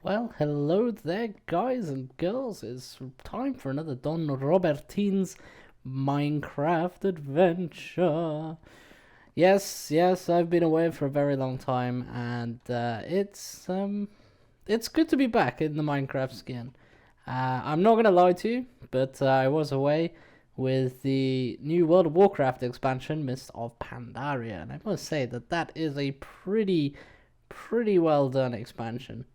Well, hello there, guys and girls. It's time for another Don Robertin's Minecraft adventure. Yes, I've been away for a very long time, and it's good to be back in the Minecraft skin. I'm not gonna lie to you, but I was away with the new World of Warcraft expansion, Mist of Pandaria, and I must say that is a pretty well done expansion.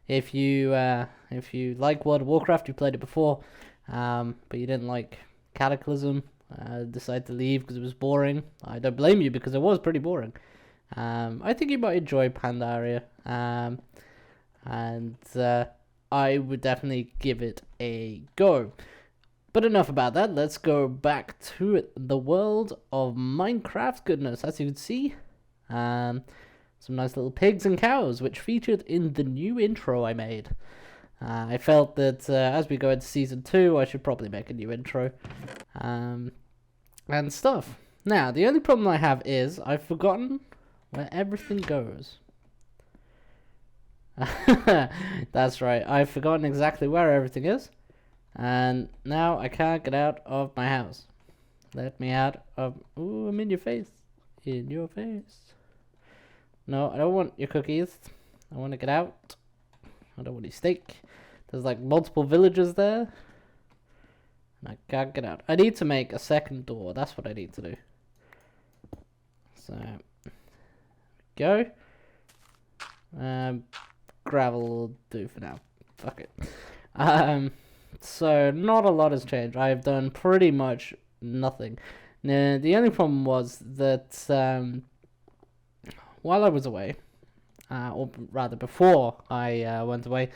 If you like World of Warcraft, you played it before, but you didn't like Cataclysm, decided to leave because it was boring. I don't blame you, because it was pretty boring. I think you might enjoy Pandaria, and I would definitely give it a go. But enough about that. Let's go back to the world of Minecraft goodness. As you can see, some nice little pigs and cows, which featured in the new intro I made. I felt that as we go into Season 2, I should probably make a new intro. And stuff. Now, the only problem I have is I've forgotten where everything goes. That's right, I've forgotten exactly where everything is. And now I can't get out of my house. Let me out of... Ooh, I'm in your face. In your face. No, I don't want your cookies. I want to get out. I don't want your steak. There's like multiple villagers there. And I can't get out. I need to make a second door. That's what I need to do. So, go. Gravel will do for now. Fuck it. So not a lot has changed. I've done pretty much nothing. Now, the only problem was that while I was away, or rather before I went away,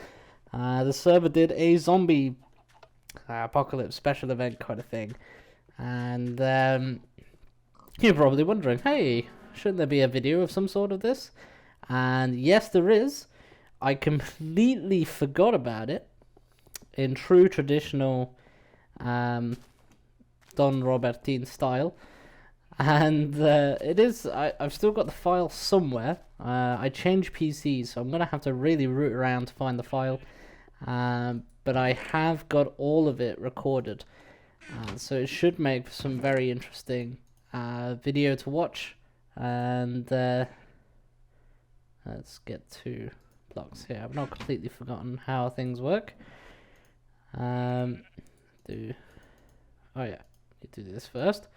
the server did a zombie apocalypse special event kind of thing. And you're probably wondering, hey, shouldn't there be a video of some sort of this? And yes, there is. I completely forgot about it in true traditional Don Robertin style. And it is, I've still got the file somewhere. I changed PCs, so I'm going to have to really root around to find the file. But I have got all of it recorded. So it should make some very interesting video to watch. And let's get to blocks here. I've not completely forgotten how things work. Oh yeah, you do this first.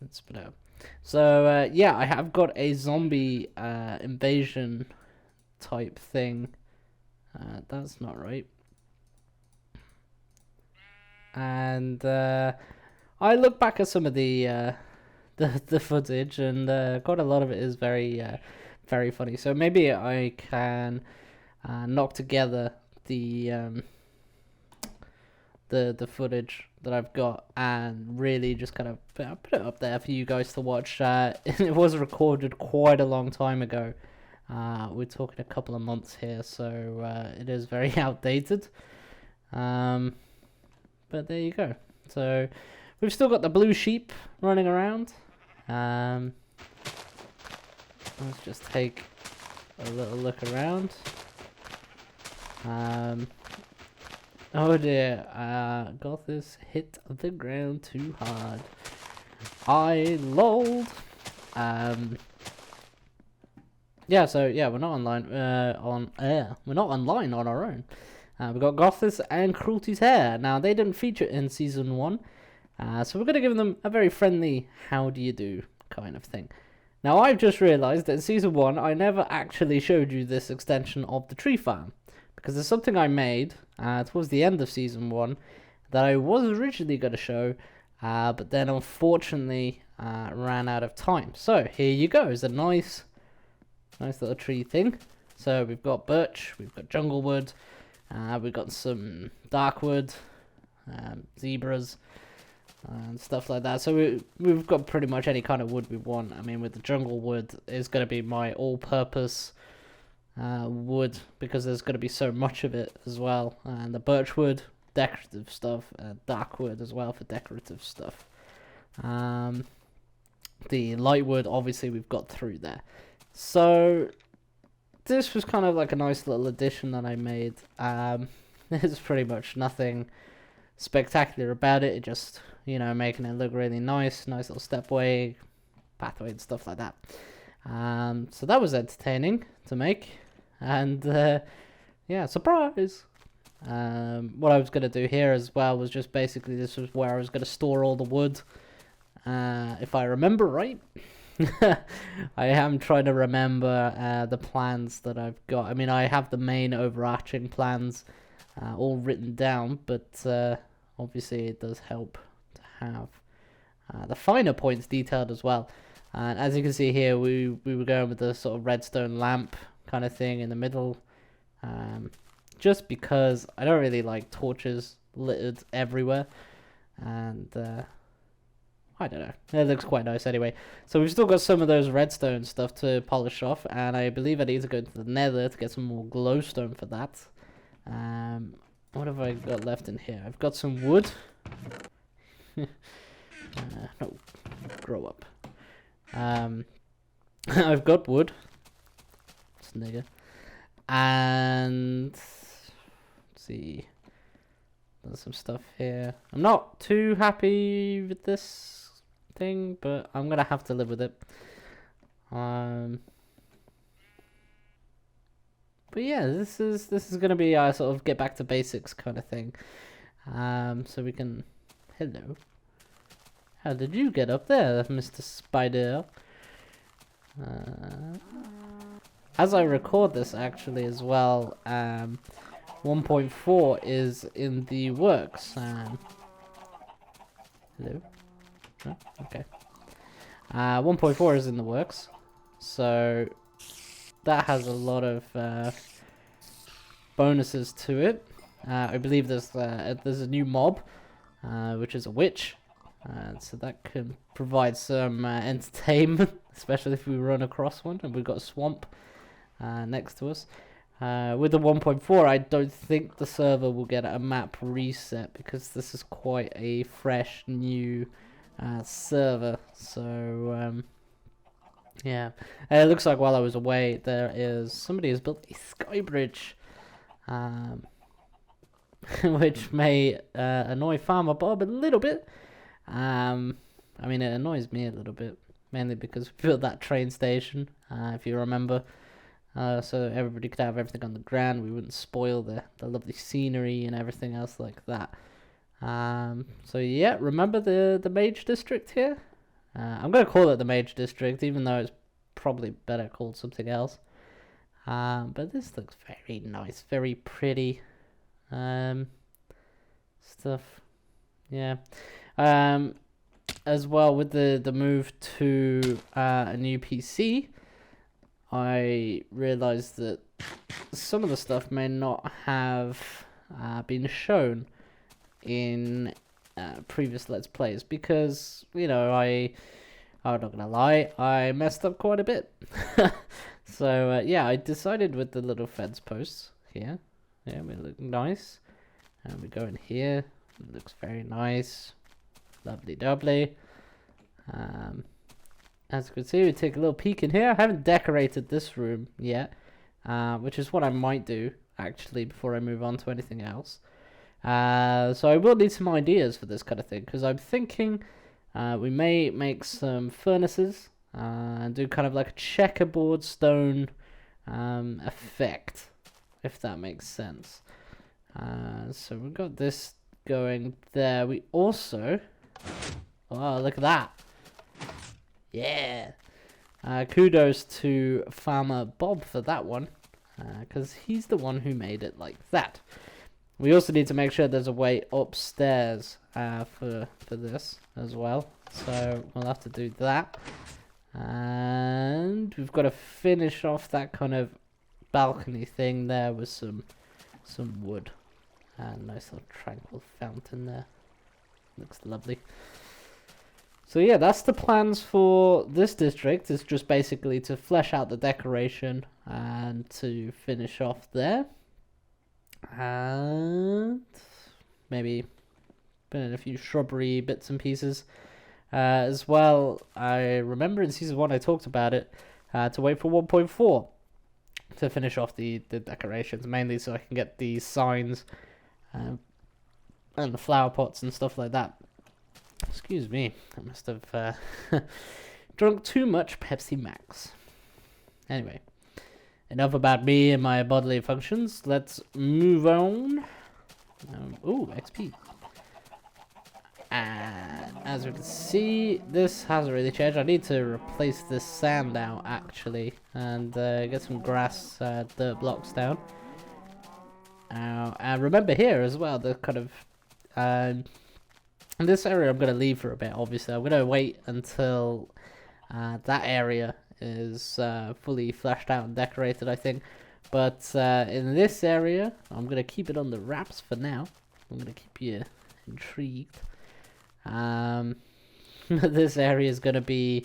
Let's spit out. So yeah, I have got a zombie invasion type thing. That's not right. And I look back at some of the footage, and quite a lot of it is very funny. So maybe I can knock together the footage that I've got and really just kind of put it up there for you guys to watch. It was recorded quite a long time ago. We're talking a couple of months here, so it is very outdated. But there you go. So we've still got the blue sheep running around. Let's just take a little look around. Oh dear, Gothis hit the ground too hard. I lolled. Yeah, so yeah, we're not online we're not online on our own. We got Gothis and Cruelty's Hair. Now they didn't feature in season 1. So we're going to give them a very friendly how do you do kind of thing. Now I've just realised that in Season 1 I never actually showed you this extension of the tree farm, because there's something I made towards the end of Season 1 that I was originally going to show, but then unfortunately ran out of time. So here you go, it's a nice little tree thing. So we've got birch, we've got jungle wood, we've got some dark wood, zebras, and stuff like that. So we've got pretty much any kind of wood we want. I mean, with the jungle wood, it's going to be my all-purpose wood, because there's going to be so much of it as well. And the birch wood, decorative stuff, dark wood as well for decorative stuff. The light wood, obviously, we've got through there. So this was kind of like a nice little addition that I made. There's pretty much nothing spectacular about it. It just, you know, making it look really nice little stepway, pathway and stuff like that. So that was entertaining to make, and yeah, surprise. What I was going to do here as well was just basically, this was where I was going to store all the wood, if I remember right. I am trying to remember the plans that I've got. I mean, I have the main overarching plans all written down, but obviously it does help to have the finer points detailed as well. And as you can see here, we were going with the sort of redstone lamp kind of thing in the middle, just because I don't really like torches littered everywhere, and I don't know, it looks quite nice anyway. So we've still got some of those redstone stuff to polish off, and I believe I need to go to the Nether to get some more glowstone for that. What have I got left in here? I've got some wood. No, grow up. I've got wood. Snigger. And let's see. There's some stuff here. I'm not too happy with this thing, but I'm gonna have to live with it. But yeah, this is gonna be our sort of get back to basics kind of thing. So we can. Hello. How did you get up there, Mr. Spider? As I record this, actually, as well, 1.4 is in the works. Hello. Oh, okay. 1.4 is in the works, so that has a lot of bonuses to it. I believe there's a new mob, which is a witch, so that can provide some entertainment, especially if we run across one and we've got a swamp next to us. With the 1.4, I don't think the server will get a map reset, because this is quite a fresh new server. So yeah, it looks like while I was away, somebody has built a sky bridge, which may annoy Farmer Bob a little bit. I mean, it annoys me a little bit, mainly because we built that train station, if you remember, so everybody could have everything on the ground. We wouldn't spoil the lovely scenery and everything else like that. So yeah, remember the Mage District here? I'm going to call it the Mage District, even though it's probably better called something else. But this looks very nice, very pretty stuff. Yeah. As well, with the move to a new PC, I realized that some of the stuff may not have been shown in previous Let's Plays, because, you know, I'm not gonna lie, I messed up quite a bit. So yeah, I decided with the little fence posts here, yeah, we look nice, and we go in here, it looks very nice, lovely doubly. As you can see, we take a little peek in here. I haven't decorated this room yet, which is what I might do actually before I move on to anything else. So I will need some ideas for this kind of thing, because I'm thinking we may make some furnaces and do kind of like a checkerboard stone effect, if that makes sense. So we've got this going there. We also Oh, look at that. Yeah. Kudos to Farmer Bob for that one, because he's the one who made it like that. We also need to make sure there's a way upstairs for this as well. So we'll have to do that. And we've got to finish off that kind of balcony thing there with some wood. Nice little tranquil fountain there. Looks lovely. So yeah, that's the plans for this district. It's just basically to flesh out the decoration and to finish off there. And maybe put in a few shrubbery bits and pieces. As well, I remember in Season 1 I talked about it, to wait for 1.4 to finish off the decorations, mainly so I can get the signs and the flower pots and stuff like that. Excuse me, I must have drunk too much Pepsi Max. Anyway, enough about me and my bodily functions. Let's move on. Ooh, XP. And as we can see, this hasn't really changed. I need to replace this sand now, actually, and get some grass dirt blocks down. And remember here as well, the kind of this area I'm going to leave for a bit, obviously. I'm going to wait until that area is fully fleshed out and decorated, I think. But in this area, I'm going to keep it on the wraps for now. I'm going to keep you intrigued. This area is going to be,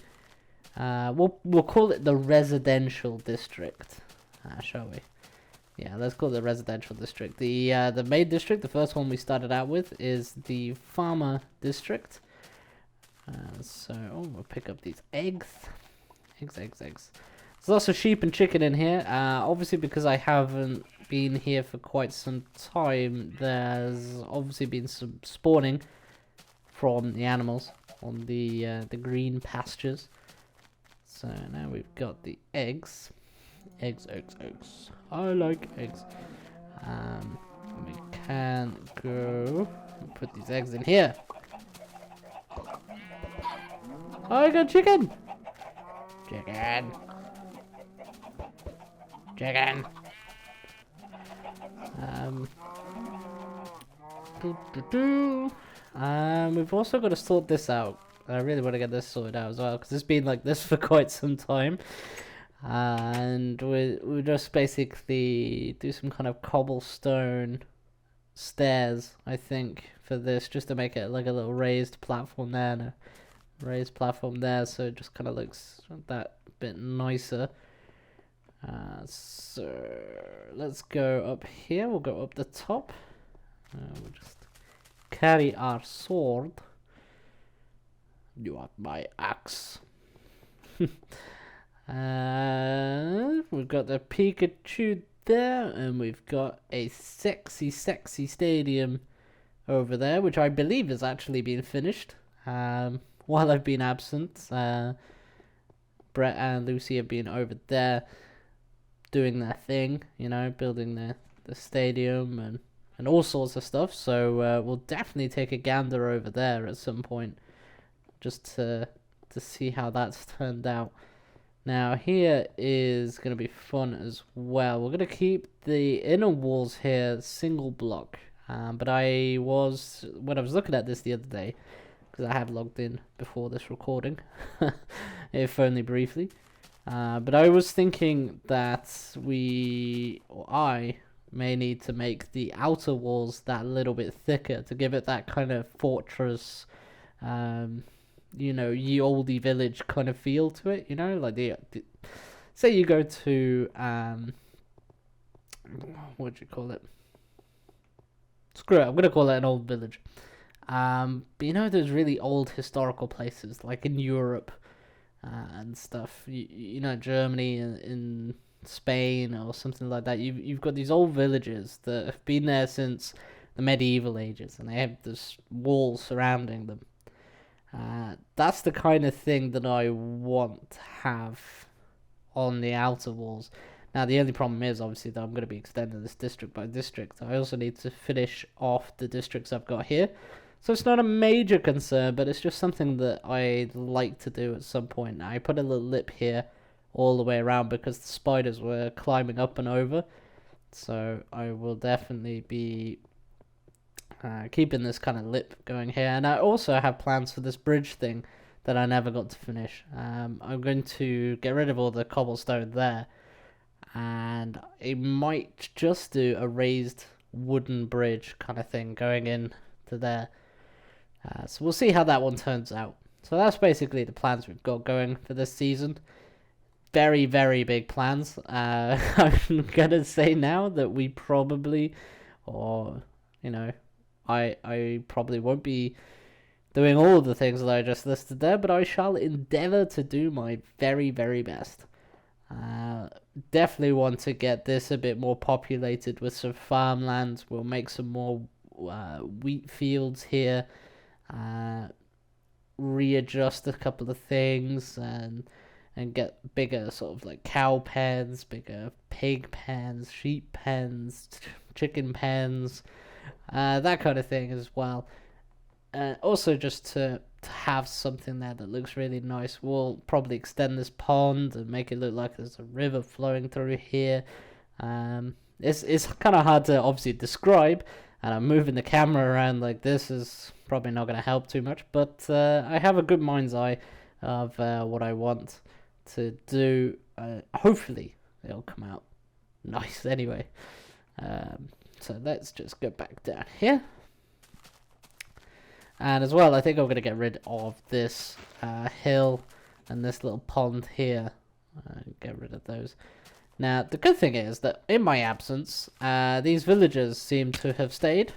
we'll call it the residential district, shall we? Yeah, let's call it the residential district. The main district, the first one we started out with, is the farmer district. So we'll pick up these eggs. Eggs. There's also sheep and chicken in here. Obviously, because I haven't been here for quite some time, there's obviously been some spawning from the animals on the green pastures. So now we've got the eggs. Eggs. I like eggs. We can go and put these eggs in here. Oh, I got chicken. Chicken. We've also got to sort this out. I really want to get this sorted out as well, because it's been like this for quite some time. And we'll just basically do some kind of cobblestone stairs, I think, for this, just to make it like a little raised platform there and a raised platform there, so it just kind of looks that bit nicer. So let's go up here. We'll go up the top. We'll just carry our sword. You have my axe. We've got the Pikachu there, and we've got a sexy stadium over there, which I believe has actually been finished while I've been absent. Brett and Lucy have been over there doing their thing, you know, building the stadium and all sorts of stuff. So we'll definitely take a gander over there at some point, just to see how that's turned out. Now here is going to be fun as well. We're going to keep the inner walls here single block. But when I was looking at this the other day, because I have logged in before this recording, if only briefly. But I was thinking that I may need to make the outer walls that little bit thicker to give it that kind of fortress, ye olde village kind of feel to it, you know, like the say you go to what do you call it? Screw it, I'm gonna call it an old village. But you know, there's really old historical places like in Europe and stuff. You know, Germany and in Spain or something like that. You've got these old villages that have been there since the medieval ages, and they have this wall surrounding them. That's the kind of thing that I want to have on the outer walls. Now, the only problem is, obviously, that I'm going to be extending this district by district. I also need to finish off the districts I've got here. So it's not a major concern, but it's just something that I'd like to do at some point. I put a little lip here all the way around because the spiders were climbing up and over. So I will definitely be keeping this kind of lip going here. And I also have plans for this bridge thing that I never got to finish. I'm going to get rid of all the cobblestone there. And I might just do a raised wooden bridge kind of thing going in to there. So we'll see how that one turns out. So that's basically the plans we've got going for this season. Very, very big plans. I'm gonna say now that we probably, or I probably won't be doing all of the things that I just listed there, but I shall endeavour to do my very, very best. Definitely want to get this a bit more populated with some farmlands. We'll make some more wheat fields here. Readjust a couple of things and get bigger sort of like cow pens, bigger pig pens, sheep pens, chicken pens, that kind of thing as well. Also just to have something there that looks really nice. We'll probably extend this pond and make it look like there's a river flowing through here. It's kind of hard to obviously describe, and I'm moving the camera around like this is probably not going to help too much, but I have a good mind's eye of what I want to do. Hopefully it'll come out nice anyway. So let's just go back down here. And as well, I think I'm going to get rid of this hill and this little pond here. Get rid of those. Now, the good thing is that in my absence, these villagers seem to have stayed.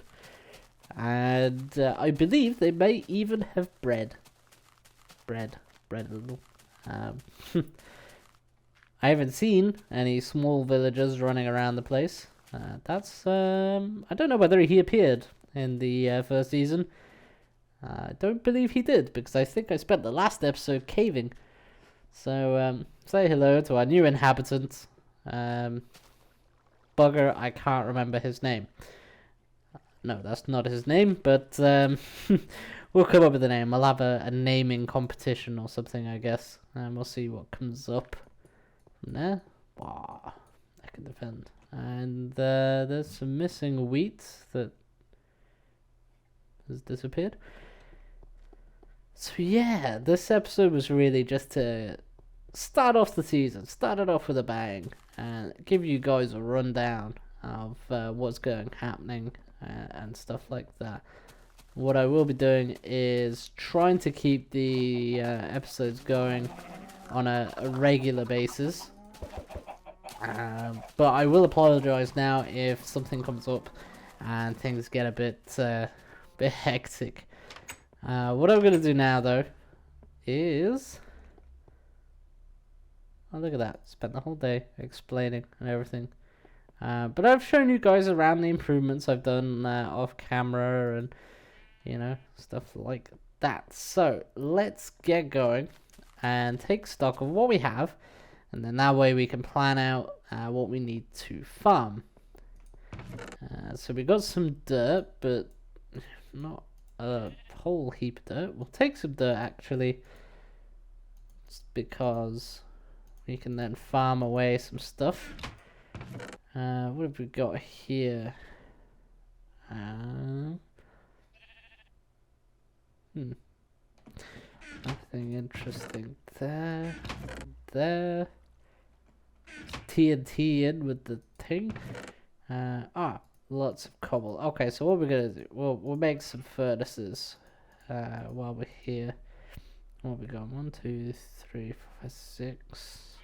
And I believe they may even have bred a little. I haven't seen any small villagers running around the place. I don't know whether he appeared in the first season. I don't believe he did, because I think I spent the last episode caving. So, say hello to our new inhabitant. Bugger, I can't remember his name. No, that's not his name, but we'll come up with a name. I'll have a naming competition or something, I guess. And we'll see what comes up from there. Wow, I can defend. And there's some missing wheat that has disappeared. So yeah, this episode was really just to start off the season, start it off with a bang, and give you guys a rundown of what's happening and stuff like that. What I will be doing is trying to keep the episodes going on a regular basis. But I will apologise now if something comes up and things get a bit hectic. What I'm going to do now, though, is... Oh, look at that. Spent the whole day explaining and everything. But I've shown you guys around the improvements I've done off camera and, stuff like that. So, let's get going and take stock of what we have. And then that way we can plan out what we need to farm. So we got some dirt, but not a whole heap of dirt. We'll take some dirt actually, just because we can then farm away some stuff. What have we got here? Nothing interesting there. TNT in with the thing. Lots of cobble. Okay, so what we're gonna do? We'll make some furnaces while we're here. What have we got? 1, 2, 3, 4, 5, 6,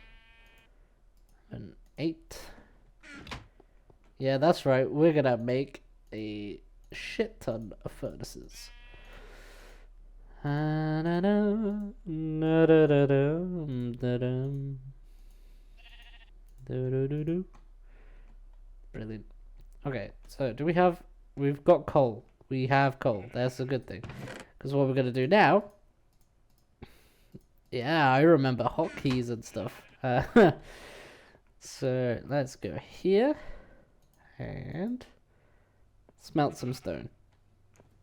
7, 8. Yeah, that's right. We're gonna make a shit ton of furnaces. Brilliant. Okay, so we've got coal. We have coal. That's a good thing. Because what we're going to do now... Yeah, I remember hotkeys and stuff. So, let's go here. And smelt some stone.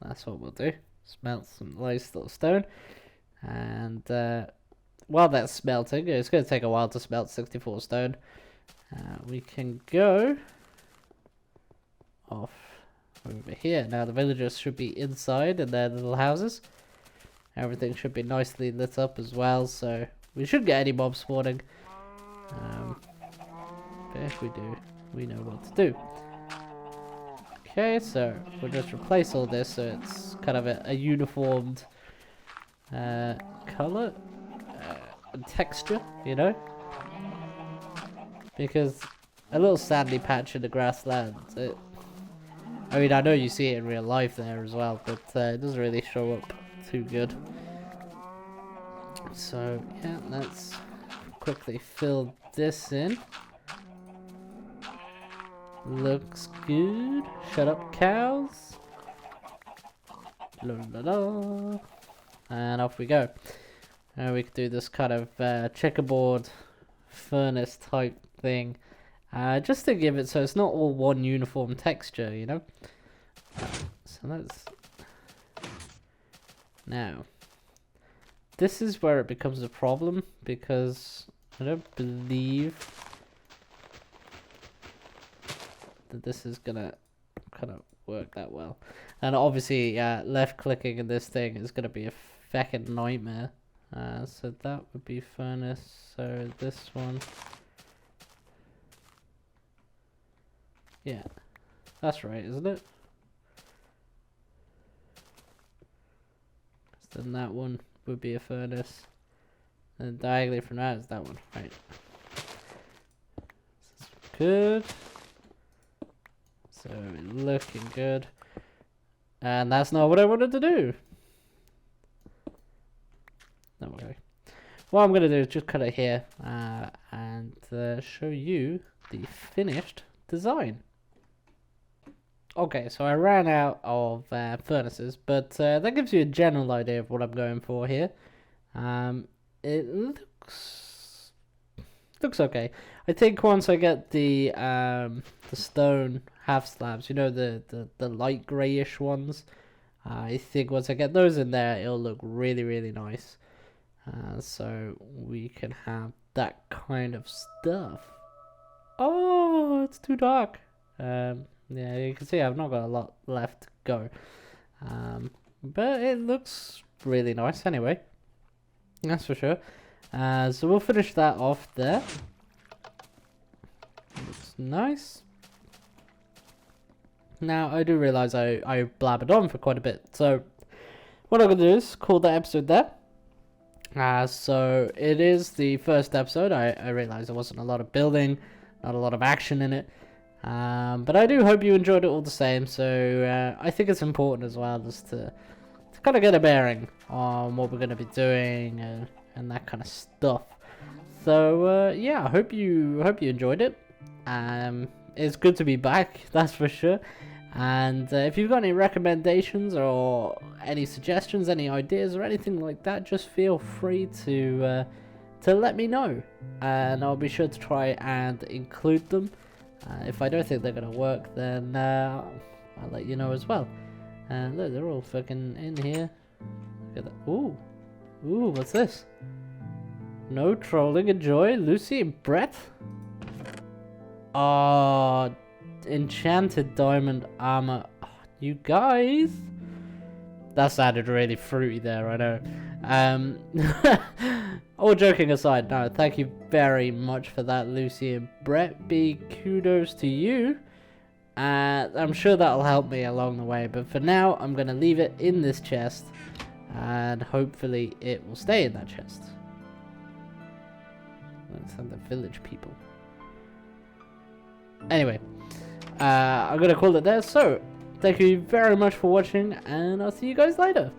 That's what we'll do. Smelt some nice little stone. And while that's smelting, it's going to take a while to smelt 64 stone. We can go off over here. Now the villagers should be inside in their little houses. Everything should be nicely lit up as well, so we shouldn't get any mobs spawning. But if we do, we know what to do. Okay, so we'll just replace all this so it's kind of a uniformed color and texture, you know? Because a little sandy patch in the grassland, I mean, I know you see it in real life there as well, but it doesn't really show up too good. So, yeah, let's quickly fill this in. Looks good. Shut up, cows. La la la. And off we go. And we can do this kind of checkerboard furnace type thing. Just to give it so it's not all one uniform texture, you know? So let's... Now, this is where it becomes a problem, because I don't believe that this is gonna kind of work that well. And obviously, left clicking in this thing is gonna be a feckin' nightmare. So that would be furnace. So this one, yeah, that's right, isn't it? So then that one would be a furnace, and diagonally from that is that one, right? Good. So looking good. And that's not what I wanted to do. No, okay. What I'm going to do is just cut it here and show you the finished design. Okay, so I ran out of furnaces, but that gives you a general idea of what I'm going for here. It looks okay. I think once I get the stone half slabs, you know, the light grayish ones, I think once I get those in there, it'll look really, really nice. So we can have that kind of stuff. Oh, it's too dark. Yeah, you can see I've not got a lot left to go. But it looks really nice anyway. That's for sure. So we'll finish that off there. Looks nice. Now, I do realise I blabbered on for quite a bit. So, what I'm going to do is call that episode there. So, it is the first episode. I realised there wasn't a lot of building, not a lot of action in it. But I do hope you enjoyed it all the same. So, I think it's important as well just to kind of get a bearing on what we're going to be doing and that kind of stuff. So, yeah, I hope you enjoyed it. It's good to be back, that's for sure. And if you've got any recommendations or any suggestions, any ideas or anything like that, just feel free to let me know, and I'll be sure to try and include them. If I don't think they're gonna work, then I'll let you know as well. And look, they're all fucking in here. Look at that. Ooh, what's this? No trolling, enjoy. Lucy and Brett. Oh, enchanted diamond armor. Oh, you guys, that sounded really fruity there, I know. All joking aside, no, thank you very much for that, Lucy and Brett. Big kudos to you. I'm sure that'll help me along the way, but for now I'm gonna leave it in this chest, and hopefully it will stay in that chest. Let's have the village people. Anyway, I'm going to call it there. So, thank you very much for watching, and I'll see you guys later.